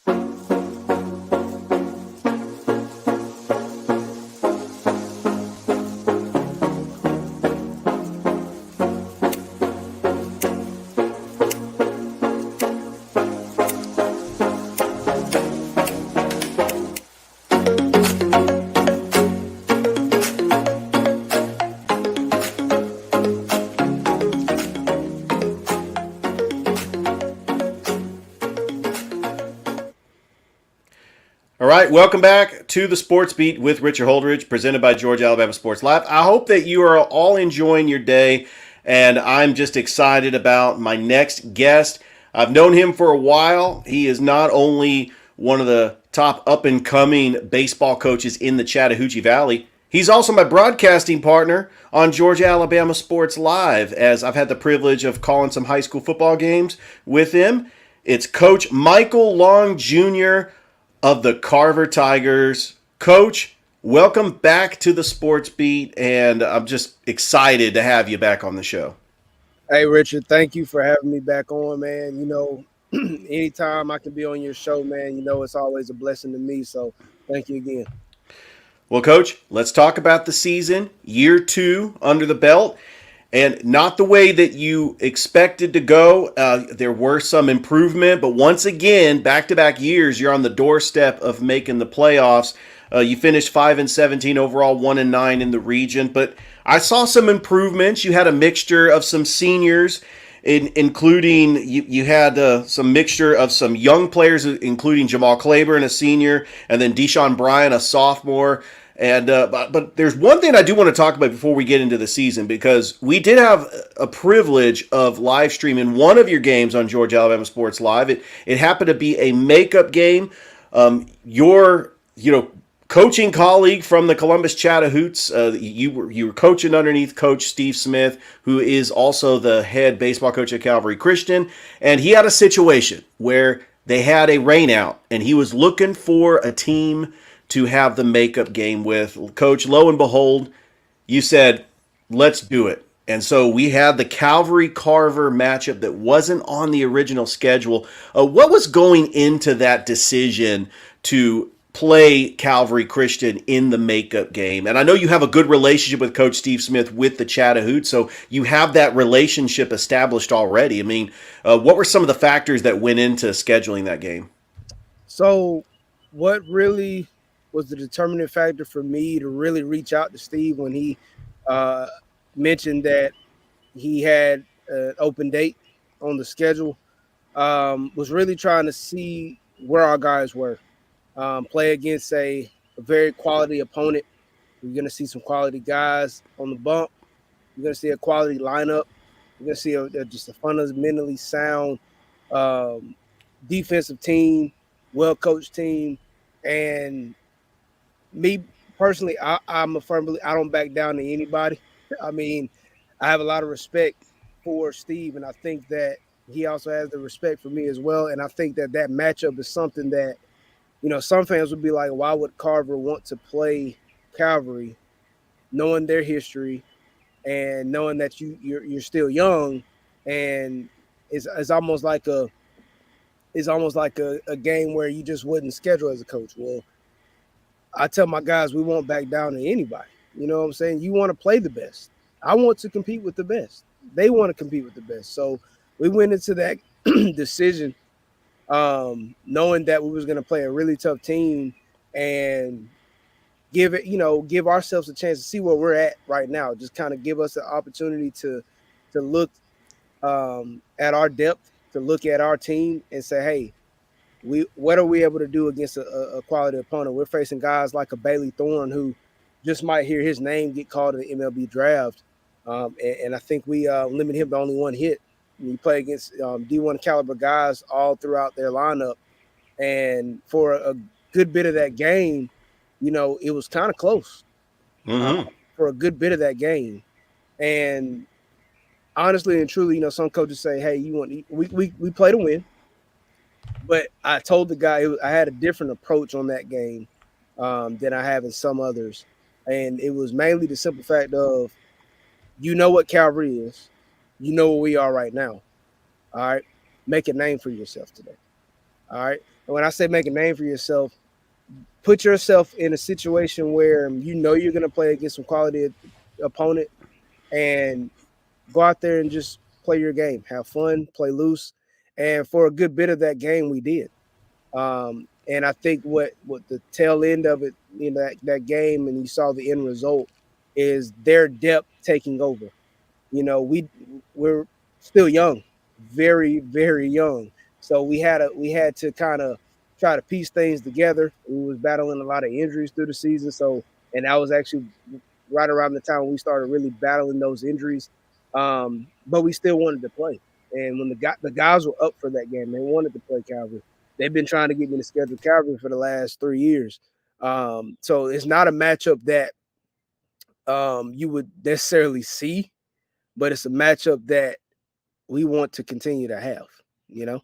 All right, welcome back to the Sports Beat with Richard Holdridge, presented by Georgia Alabama Sports Live. I hope that you are all enjoying your day, and I'm just excited about my next guest. I've known him for a while. He is not only one of the top up-and-coming baseball coaches in the Chattahoochee Valley, he's also my broadcasting partner on Georgia Alabama Sports Live, as I've had the privilege of calling some high school football games with him. It's Coach Michael Long Jr., of the Carver Tigers. Coach, welcome back to the Sports Beat, and I'm just excited to have you back on the show. Hey, Richard, thank you for having me back on, man. Anytime I can be on your show, man, it's always a blessing to me, so thank you again. Well, Coach, let's talk about the season, year 2 under the belt, and not the way that you expected to go. There were some improvement, but once again, back-to-back years, you're on the doorstep of making the playoffs. You finished 5-17 overall, 1-9 in the region, but I saw some improvements. You had a mixture of some seniors, including you had some mixture of some young players, including Jamal Claiborne, a senior, and then Deshaun Bryan, a sophomore. And but there's one thing I do want to talk about before we get into the season, because we did have a privilege of live streaming one of your games on Georgia Alabama Sports Live. It happened to be a makeup game. Your coaching colleague from the Columbus Chattahoots, you were coaching underneath Coach Steve Smith, who is also the head baseball coach at Calvary Christian, and he had a situation where they had a rainout, and he was looking for a team to have the makeup game with. Coach, lo and behold, you said, let's do it. And so we had the Calvary-Carver matchup that wasn't on the original schedule. What was going into that decision to play Calvary Christian in the makeup game? And I know you have a good relationship with Coach Steve Smith with the Chattahoochee, so you have that relationship established already. I mean, what were some of the factors that went into scheduling that game? So what really was the determining factor for me to really reach out to Steve when he mentioned that he had an open date on the schedule, was really trying to see where our guys were. Play against a very quality opponent. You're going to see some quality guys on the bump. You're going to see a quality lineup. You're going to see just a fundamentally sound defensive team, well-coached team. And me personally, I'm a firm believer. I don't back down to anybody. I mean, I have a lot of respect for Steve, and I think that he also has the respect for me as well. And I think that matchup is something that, some fans would be like, why would Carver want to play Calvary, knowing their history and knowing that you're still young, and it's almost like a game where you just wouldn't schedule as a coach. Well, I tell my guys, we won't back down to anybody. You know what I'm saying? You want to play the best. I want to compete with the best. They want to compete with the best. So we went into that decision knowing that we was going to play a really tough team and give ourselves a chance to see where we're at right now. Just kind of give us the opportunity to look at our depth, to look at our team and say, hey, what are we able to do against a quality opponent? We're facing guys like a Bailey Thorne, who just might hear his name get called in the MLB draft. And I think we limit him to only one hit. You play against D1 caliber guys all throughout their lineup. And for a good bit of that game, it was kind of close for a good bit of that game. And honestly and truly, some coaches say, hey, we play to win. But I told the guy I had a different approach on that game than I have in some others. And it was mainly the simple fact of, what Calvary is. You know where we are right now. All right. Make a name for yourself today. All right. And when I say make a name for yourself, put yourself in a situation where you know you're going to play against some quality opponent and go out there and just play your game, have fun, play loose. And for a good bit of that game, we did. And I think what the tail end of it, that game, and you saw the end result, is their depth taking over. We're still young, very very young. So we had to kind of try to piece things together. We was battling a lot of injuries through the season, so and that was actually right around the time we started really battling those injuries. But we still wanted to play, and when the guys were up for that game, they wanted to play Calvary. They've been trying to get me to schedule Calvary for the last 3 years. So it's not a matchup that you would necessarily see, but it's a matchup that we want to continue to have, you know?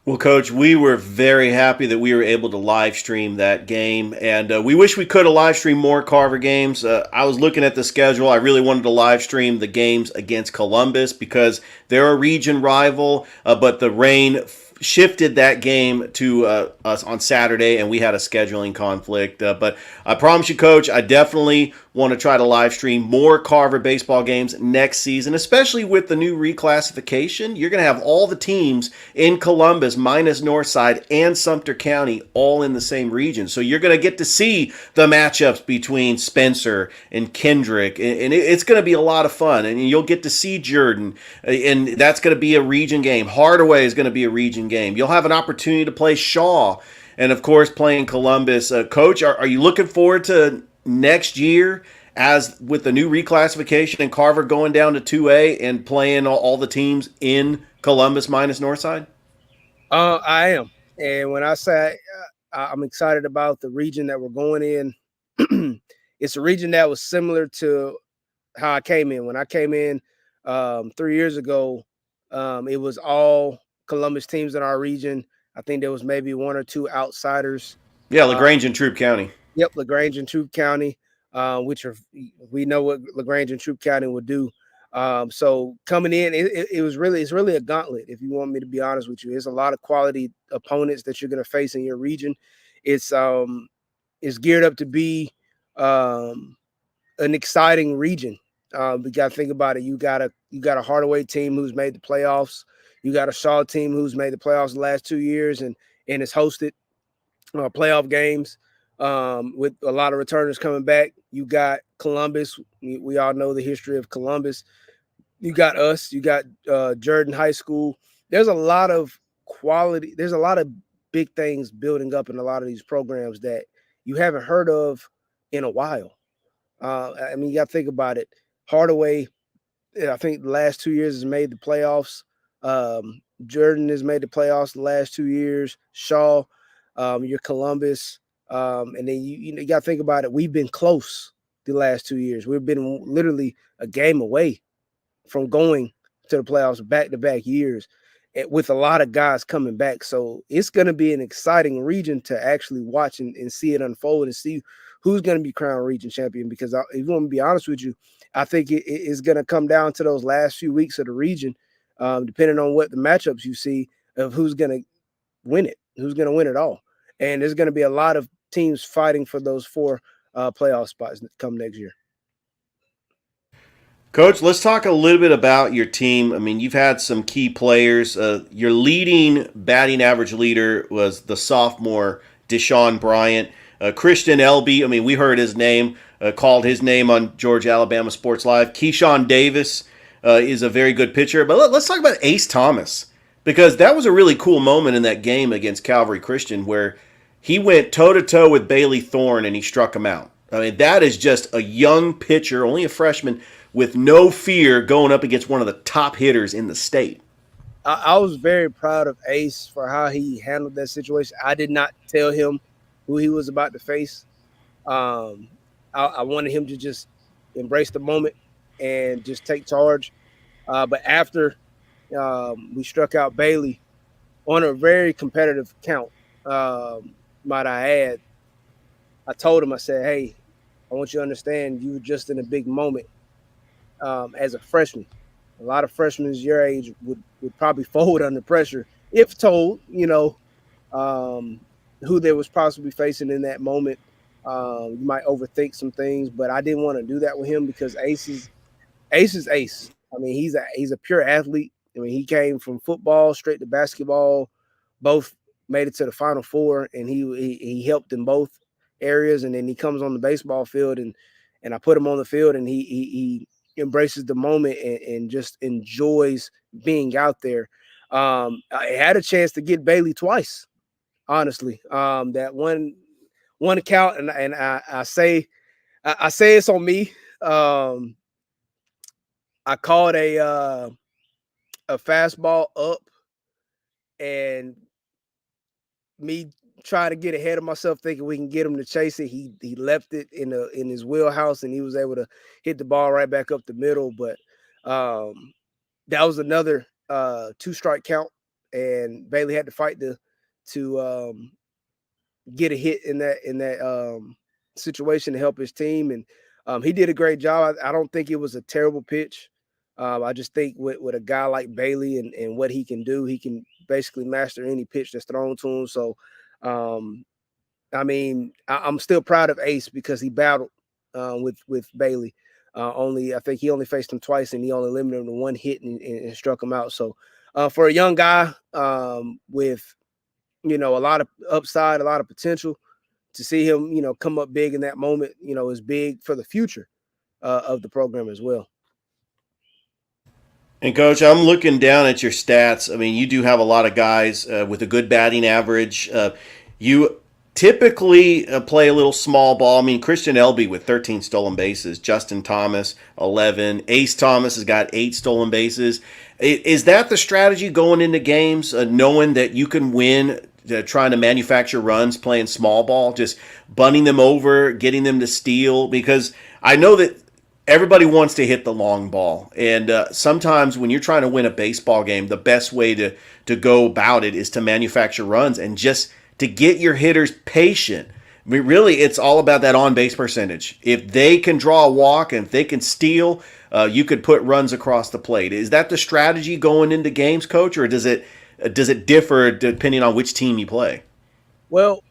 Well, Coach, we were very happy that we were able to live stream that game, and we wish we could have live streamed more Carver games. I was looking at the schedule. I really wanted to live stream the games against Columbus because they're a region rival, but the rain shifted that game to us on Saturday, and we had a scheduling conflict. But I promise you, Coach, I definitely want to try to live stream more Carver baseball games next season, especially with the new reclassification. You're going to have all the teams in Columbus, minus Northside and Sumter County, all in the same region. So you're going to get to see the matchups between Spencer and Kendrick, and it's going to be a lot of fun. And you'll get to see Jordan, and that's going to be a region game. Hardaway is going to be a region game. You'll have an opportunity to play Shaw, and of course, playing Columbus. Coach, are you looking forward to next year, as with the new reclassification and Carver going down to 2A and playing all the teams in Columbus minus Northside? I am. And when I say I'm excited about the region that we're going in, it's a region that was similar to how I came in. When I came in 3 years ago, it was all Columbus teams in our region. I think there was maybe one or two outsiders. Yeah, Uh, LaGrange and Troup County. Yep, LaGrange and Troup County, which are we know what LaGrange and Troup County would do. So coming in, it's really a gauntlet. If you want me to be honest with you, there's a lot of quality opponents that you're going to face in your region. It's um, it's geared up to be um, an exciting region. We got to think about it. You got a Hardaway team who's made the playoffs. You got a Shaw team who's made the playoffs the last 2 years and has hosted playoff games with a lot of returners coming back. You got Columbus. We all know the history of Columbus. You got us. You got Jordan High School. There's a lot of quality. There's a lot of big things building up in a lot of these programs that you haven't heard of in a while. I mean, you got to think about it. Hardaway, I think the last 2 years has made the playoffs. Jordan has made the playoffs the last 2 years. Shaw, your Columbus, and then you got to think about it. We've been close the last 2 years. We've been literally a game away from going to the playoffs back to back years, with a lot of guys coming back. So it's going to be an exciting region to actually watch and see it unfold and see who's going to be crowned region champion. Because if you want to be honest with you, I think it is going to come down to those last few weeks of the region, depending on what the matchups you see of who's going to win it, who's going to win it all. And there's going to be a lot of teams fighting for those four playoff spots come next year. Coach, let's talk a little bit about your team. I mean, you've had some key players. Your leading batting average leader was the sophomore Deshaun Bryant. Christian Elby, I mean, we heard his name, called his name on Georgia Alabama Sports Live. Keyshawn Davis is a very good pitcher. But let's talk about Ace Thomas, because that was a really cool moment in that game against Calvary Christian where he went toe-to-toe with Bailey Thorne and he struck him out. I mean, that is just a young pitcher, only a freshman, with no fear going up against one of the top hitters in the state. I was very proud of Ace for how he handled that situation. I did not tell him who he was about to face. Um, I wanted him to just embrace the moment and just take charge. But after we struck out Bailey on a very competitive count, might I add, I told him, I said, hey, I want you to understand you were just in a big moment as a freshman. A lot of freshmen your age would probably fold under pressure if told, um, who they was possibly facing in that moment. You might overthink some things, but I didn't want to do that with him because Ace is Ace. I mean, he's a pure athlete. I mean, he came from football straight to basketball. Both made it to the Final Four, and he helped in both areas. And then he comes on the baseball field, and I put him on the field, and he embraces the moment and just enjoys being out there. I had a chance to get Bailey twice, honestly. That one account, and I say it's on me. Um, I called a fastball up, and me trying to get ahead of myself, thinking we can get him to chase it. He left it in his wheelhouse, and he was able to hit the ball right back up the middle. But that was another 2-strike count, and Bailey had to fight to get a hit in that situation to help his team, and he did a great job. I don't think it was a terrible pitch. I just think with a guy like Bailey and what he can do, he can basically master any pitch that's thrown to him. So, um, I mean, I'm still proud of Ace because he battled with Bailey. Only I think he only faced him twice, and he only limited him to one hit and struck him out. So, for a young guy with a lot of upside, a lot of potential, to see him come up big in that moment, is big for the future of the program as well. And coach, I'm looking down at your stats. I mean, you do have a lot of guys with a good batting average. You typically play a little small ball. I mean, Christian Elby with 13 stolen bases, Justin Thomas 11, Ace Thomas has got 8 stolen bases. Is that the strategy going into games, knowing that you can win? Trying to manufacture runs, playing small ball, just bunting them over, getting them to steal. Because I know that everybody wants to hit the long ball, and sometimes when you're trying to win a baseball game, the best way to go about it is to manufacture runs and just to get your hitters patient. I mean, really, it's all about that on base percentage. If they can draw a walk and if they can steal, you could put runs across the plate. Is that the strategy going into games, coach, or does it differ depending on which team you play? Well,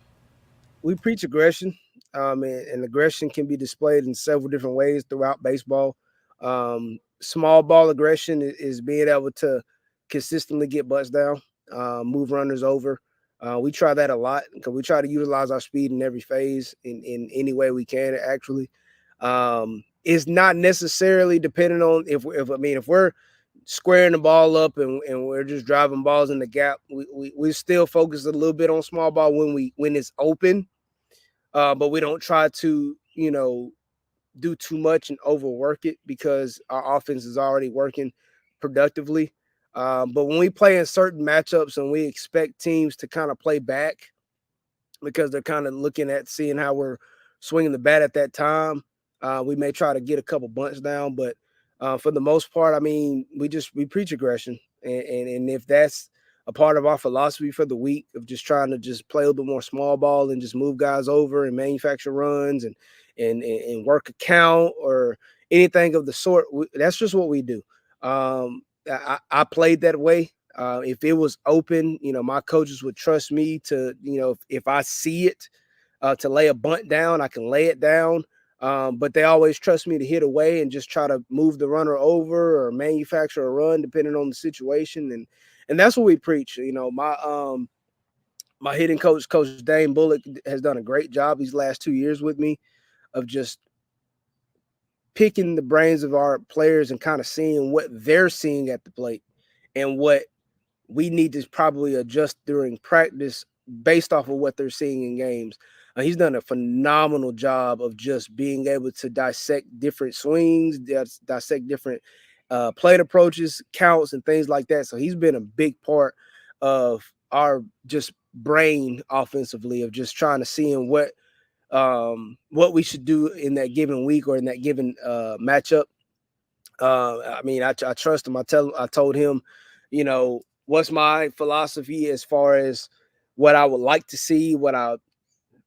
we preach aggression, and aggression can be displayed in several different ways throughout baseball. Small ball aggression is being able to consistently get butts down, move runners over. We try that a lot because we try to utilize our speed in every phase in any way we can. Actually, it's not necessarily dependent on if we're squaring the ball up and we're just driving balls in the gap. We still focus a little bit on small ball when it's open, but we don't try to do too much and overwork it because our offense is already working productively. But when we play in certain matchups and we expect teams to kind of play back because they're kind of looking at seeing how we're swinging the bat at that time, we may try to get a couple bunts down. But for the most part, I mean, we preach aggression, and if that's a part of our philosophy for the week of just trying to just play a little bit more small ball and just move guys over and manufacture runs and work a count or anything of the sort, that's just what we do. I played that way. If it was open, my coaches would trust me to, if I see it, to lay a bunt down, I can lay it down. But they always trust me to hit away and just try to move the runner over or manufacture a run depending on the situation. And that's what we preach. My hitting coach, Coach Dane Bullock, has done a great job these last 2 years with me of just picking the brains of our players and kind of seeing what they're seeing at the plate and what we need to probably adjust during practice based off of what they're seeing in games. He's done a phenomenal job of just being able to dissect different swings, dissect different plate approaches, counts, and things like that. So he's been a big part of our just brain offensively of just trying to see what we should do in that given week or in that given matchup. I mean, I trust him. I told him, what's my philosophy as far as what I would like to see, what I,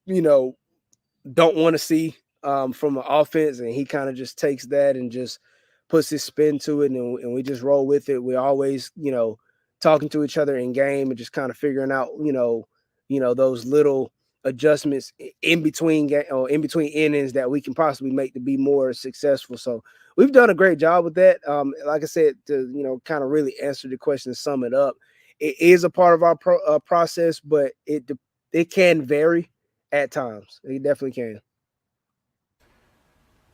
you know, don't want to see from an offense, and he kind of just takes that and just puts his spin to it, and we just roll with it. We're always, talking to each other in game and just kind of figuring out, those little adjustments in between or in between innings that we can possibly make to be more successful. So we've done a great job with that. Like I said, to kind of really answer the question and sum it up, it is a part of our process, but it can vary at times. It definitely can.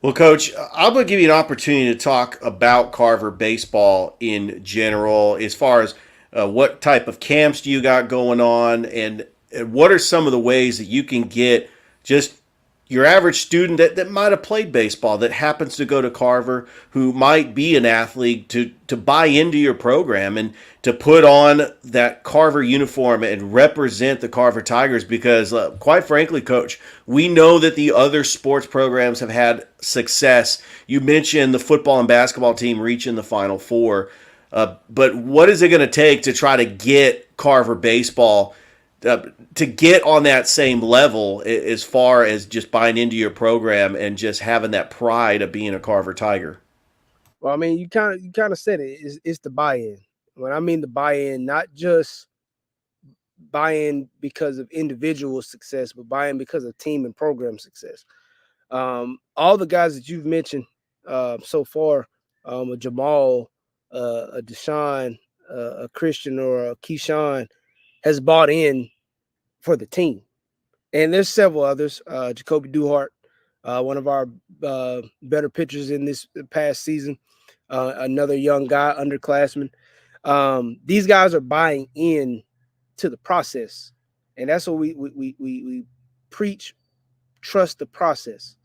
Well, Coach, I'm going to give you an opportunity to talk about Carver baseball in general, as far as what type of camps do you got going on, and what are some of the ways that you can get just your average student that might have played baseball, that happens to go to Carver, who might be an athlete, to buy into your program and to put on that Carver uniform and represent the Carver Tigers. Because quite frankly, Coach, we know that the other sports programs have had success. You mentioned the football and basketball team reaching the Final Four. But what is it going to take to try to get Carver baseball to get on that same level, as far as just buying into your program and just having that pride of being a Carver Tiger? Well, I mean, you kind of said it. It's the buy-in. When I mean the buy-in, not just buy-in because of individual success, but buy-in because of team and program success. All the guys that you've mentioned so far, a Jamal, a Deshaun, a Christian, or a Keyshawn, has bought in for the team. And there's several others. Jacoby Duhart, one of our better pitchers in this past season, another young guy, underclassman. These guys are buying in to the process, and that's what we preach. Trust the process.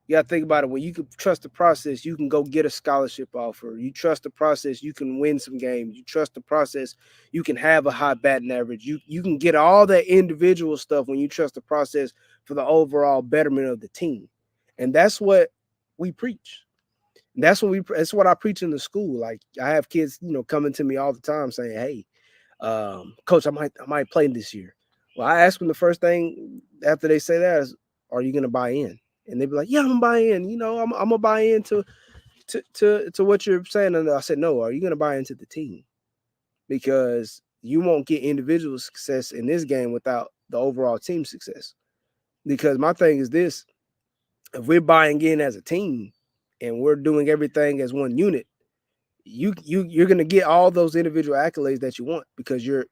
You got to think about it. When you can trust the process, you can go get a scholarship offer. You trust the process, you can win some games. You trust the process, you can have a high batting average. You can get all that individual stuff when you trust the process for the overall betterment of the team. And that's what we preach. And that's what I preach in the school. Like, I have kids, coming to me all the time saying, "Hey, coach, I might play this year." Well, I ask them the first thing after they say that is, "Are you going to buy in?" And they'd be like, "Yeah, I'm gonna buy in. I'm gonna buy into to what you're saying." And I said, "No, are you gonna buy into the team? Because you won't get individual success in this game without the overall team success." Because my thing is this: if we're buying in as a team and we're doing everything as one unit, you're gonna get all those individual accolades that you want because you're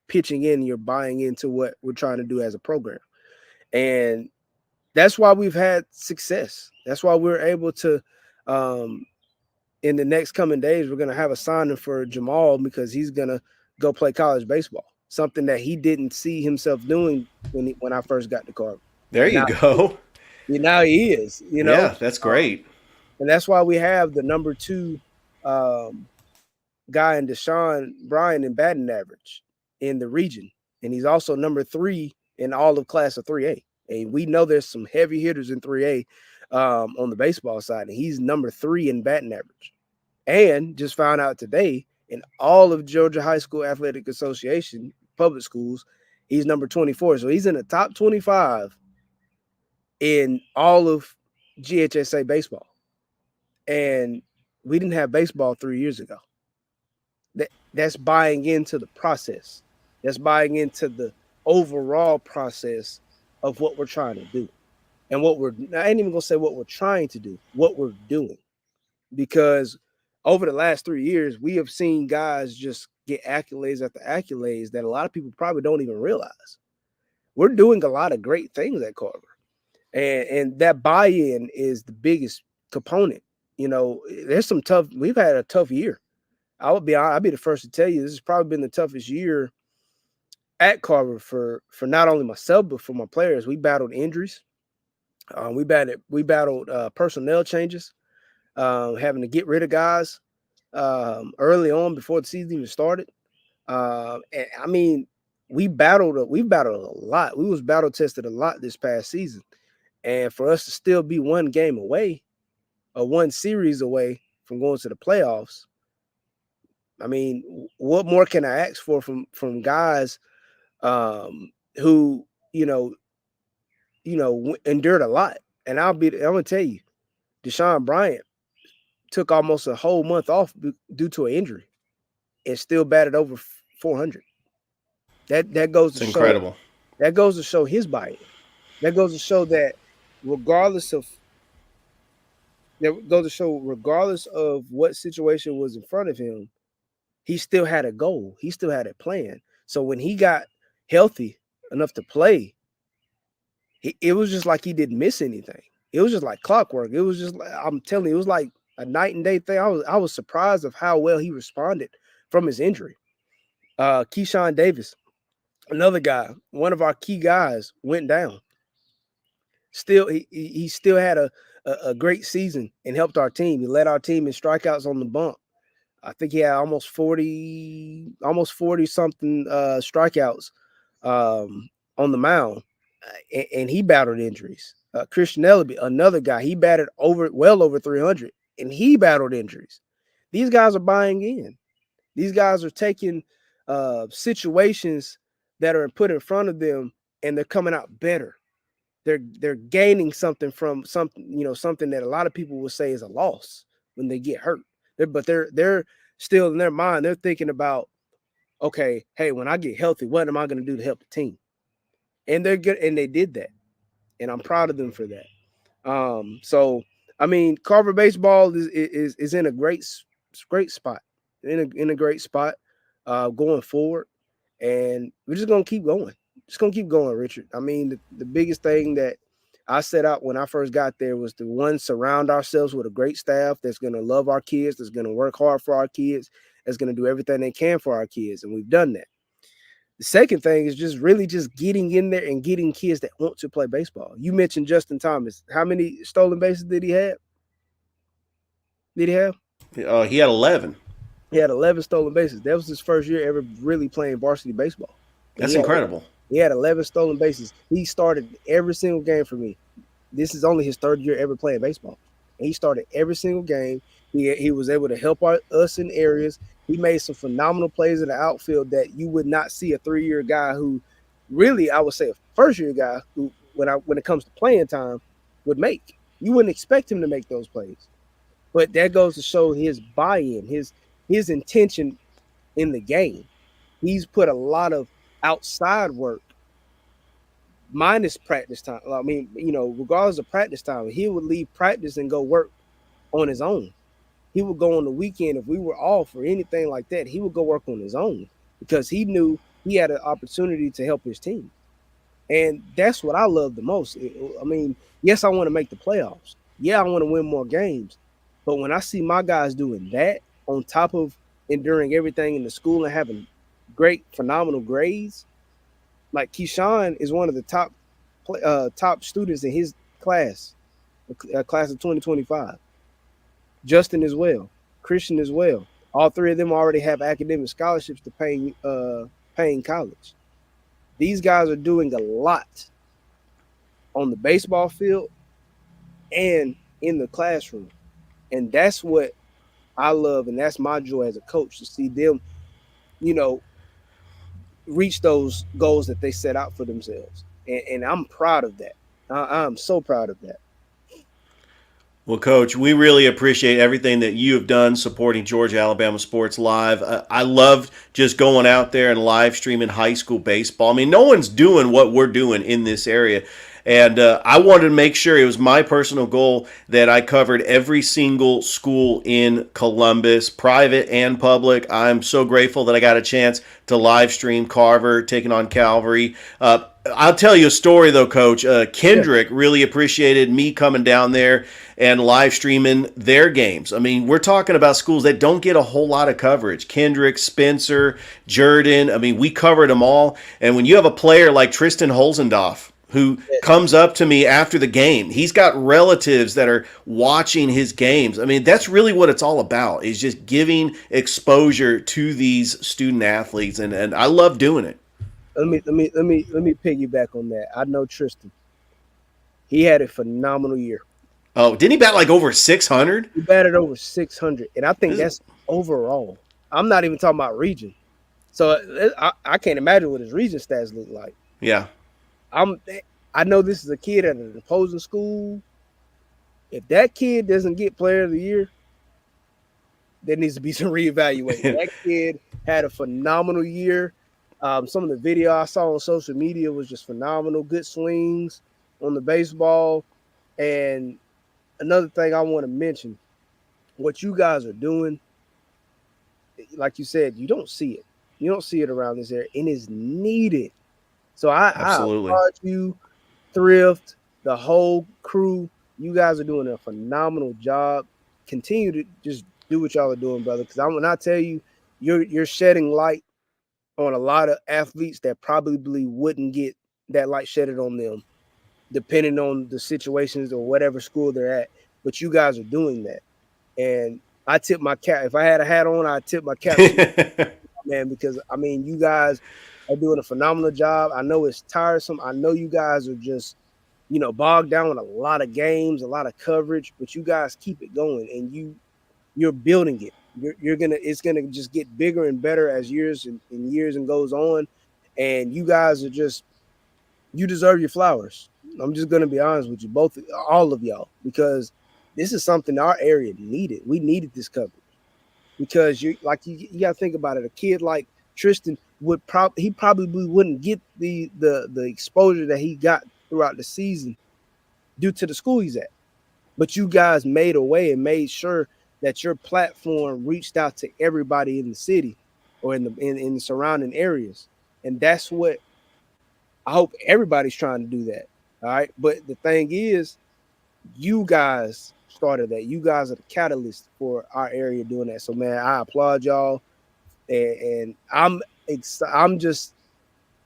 pitching in, you're buying into what we're trying to do as a program. And that's why we've had success. That's why we're able to, in the next coming days, we're going to have a signing for Jamal because he's going to go play college baseball, something that he didn't see himself doing when I first got to Carver. There And you now, go. now he is, Yeah, that's um, great. and that's why we have the number two um, guy in Deshaun Bryan in batting average in the region. And he's also number three in all of class of 3A. And we know there's some heavy hitters in 3A on the baseball side. And he's number three in batting average. And just found out today, in all of Georgia High School Athletic Association public schools, he's number 24. So he's in the top 25 in all of GHSA baseball. And we didn't have baseball 3 years ago. That's buying into the process. That's buying into the overall process of what we're trying to do. And I ain't even gonna say what we're trying to do, what we're doing. Because over the last 3 years, we have seen guys just get accolades after accolades that a lot of people probably don't even realize. We're doing a lot of great things at Carver. And that buy-in is the biggest component. There's some we've had a tough year. I'll be the first to tell you this has probably been the toughest year at Carver for not only myself but for my players. We battled injuries. We battled personnel changes, having to get rid of guys early on before the season even started. And I mean, we battled a lot. We was battle tested a lot this past season, and for us to still be one game away or one series away from going to the playoffs, I mean, what more can I ask for from guys who endured a lot? And I'm gonna tell you, Deshaun Bryant took almost a whole month off due to an injury and still batted over 400. That goes to It's show incredible. That goes to show his buy-in. That goes to show that regardless of that goes to show regardless of what situation was in front of him, he still had a goal. He still had a plan. So when he got healthy enough to play, it was just like he didn't miss anything. It was just like clockwork. It was just like, I'm telling you, it was like a night and day thing. I was surprised of how well he responded from his injury. Keyshawn Davis, another guy, one of our key guys, went down. Still, he still had a great season and helped our team. He led our team in strikeouts on the bump. I think he had almost 40 something strikeouts on the mound, and he battled injuries. Christian Ellaby, another guy, he batted well over 300, and he battled injuries. These guys are buying in. These guys are taking situations that are put in front of them, and they're coming out better. They're gaining something from something that a lot of people will say is a loss when they get hurt. They're still in their mind. They're thinking about, okay, hey, when I get healthy, what am I going to do to help the team? And they're good, and they did that, and I'm proud of them for that. So I mean, Carver baseball is in a great spot, in a great spot, going forward, and we're just gonna keep going. Just gonna keep going, Richard. I mean, the biggest thing that I set out when I first got there was to one surround ourselves with a great staff that's gonna love our kids, that's gonna work hard for our kids, that's gonna do everything they can for our kids, and we've done that. The second thing is just really just getting in there and getting kids that want to play baseball. You mentioned Justin Thomas. How many stolen bases did he have? Did he have? He had 11. He had 11 stolen bases. That was his first year ever really playing varsity baseball. And That's incredible. he had 11 stolen bases. He started every single game for me. This is only his third year ever playing baseball. And he started every single game. He was able to help us in areas. He made some phenomenal plays in the outfield that you would not see a 3-year guy who really, I would say, a first-year guy who, when it comes to playing time, would make. You wouldn't expect him to make those plays. But that goes to show his buy-in, his intention in the game. He's put a lot of outside work minus practice time. I mean, regardless of practice time, he would leave practice and go work on his own. He would go on the weekend if we were off or anything like that. He would go work on his own because he knew he had an opportunity to help his team. And that's what I love the most. I mean, yes, I want to make the playoffs. Yeah, I want to win more games. But when I see my guys doing that on top of enduring everything in the school and having great, phenomenal grades, like Keyshawn is one of the top students in his class, class of 2025. Justin as well, Christian as well. All three of them already have academic scholarships to paying college. These guys are doing a lot on the baseball field and in the classroom. And that's what I love, and that's my joy as a coach to see them, you know, reach those goals that they set out for themselves. And I'm proud of that. I'm so proud of that. Well, Coach, we really appreciate everything that you have done supporting Georgia Alabama Sports Live. I loved just going out there and live streaming high school baseball. I mean, no one's doing what we're doing in this area. And I wanted to make sure, it was my personal goal, that I covered every single school in Columbus, private and public. I'm so grateful that I got a chance to live stream Carver taking on Calvary. I'll tell you a story, though, Coach. Kendrick really appreciated me coming down there and live streaming their games. I mean, we're talking about schools that don't get a whole lot of coverage. Kendrick, Spencer, Jordan. I mean, we covered them all. And when you have a player like Tristan Holzendorf, who comes up to me after the game, he's got relatives that are watching his games. I mean, that's really what it's all about, is just giving exposure to these student athletes. And I love doing it. Let me piggyback on that. I know Tristan. He had a phenomenal year. Oh, didn't he bat like over 600? He batted over 600, and I think that's overall. I'm not even talking about region. So I can't imagine what his region stats look like. Yeah. I know this is a kid at an opposing school. If that kid doesn't get player of the year, there needs to be some reevaluation. That kid had a phenomenal year. Some of the video I saw on social media was just phenomenal. Good swings on the baseball. And another thing I want to mention, what you guys are doing, like you said, you don't see it. You don't see it around this area, and it's needed. So I Absolutely. applaud you, Thrift, the whole crew. You guys are doing a phenomenal job. Continue to just do what y'all are doing, brother. Because when I tell you, you're shedding light on a lot of athletes that probably wouldn't get that light shedded on them, depending on the situations or whatever school they're at. But you guys are doing that, and I tip my cap. If I had a hat on, I'd tip my cap to you, man, because I mean, you guys are doing a phenomenal job. I know it's tiresome. I know you guys are just, bogged down with a lot of games, a lot of coverage, but you guys keep it going, and you're building it. It's gonna just get bigger and better as years and goes on, and you guys are just, you deserve your flowers. I'm just gonna be honest with you, all of y'all, because this is something our area needed. We needed this coverage because you got to think about it. A kid like Tristan he probably wouldn't get the exposure that he got throughout the season due to the school he's at. But you guys made a way and made sure that your platform reached out to everybody in the city or in the surrounding areas, and that's what I hope everybody's trying to do that. All right, but the thing is, you guys started that. You guys are the catalyst for our area doing that. So man, I applaud y'all, and I'm just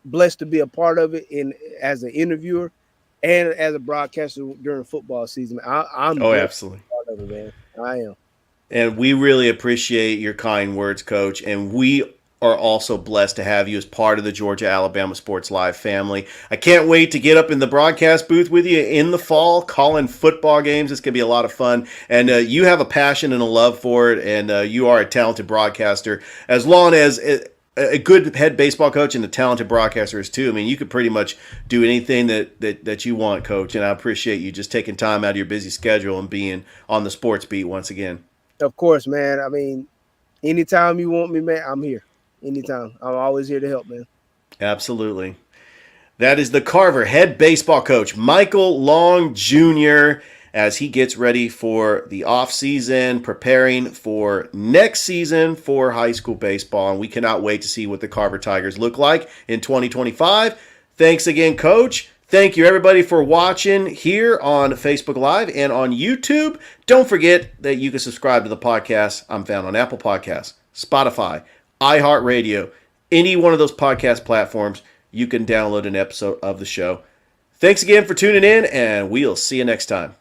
blessed to be a part of it in as an interviewer and as a broadcaster during football season. I'm Oh, blessed absolutely. to be a part of it, man. I am. And we really appreciate your kind words, Coach. And we are also blessed to have you as part of the Georgia Alabama Sports Live family. I can't wait to get up in the broadcast booth with you in the fall, calling football games. It's going to be a lot of fun. And you have a passion and a love for it, and you are a talented broadcaster. As long as a good head baseball coach and a talented broadcaster is too. I mean, you could pretty much do anything that you want, Coach. And I appreciate you just taking time out of your busy schedule and being on the sports beat once again. Of course, man. I mean, anytime you want me, man, I'm here. Anytime. I'm always here to help, man. Absolutely. That is the Carver head baseball coach, Michael Long Jr., as he gets ready for the offseason, preparing for next season for high school baseball. And we cannot wait to see what the Carver Tigers look like in 2025. Thanks again, Coach. Thank you, everybody, for watching here on Facebook Live and on YouTube. Don't forget that you can subscribe to the podcast. I'm found on Apple Podcasts, Spotify, iHeartRadio, any one of those podcast platforms. You can download an episode of the show. Thanks again for tuning in, and we'll see you next time.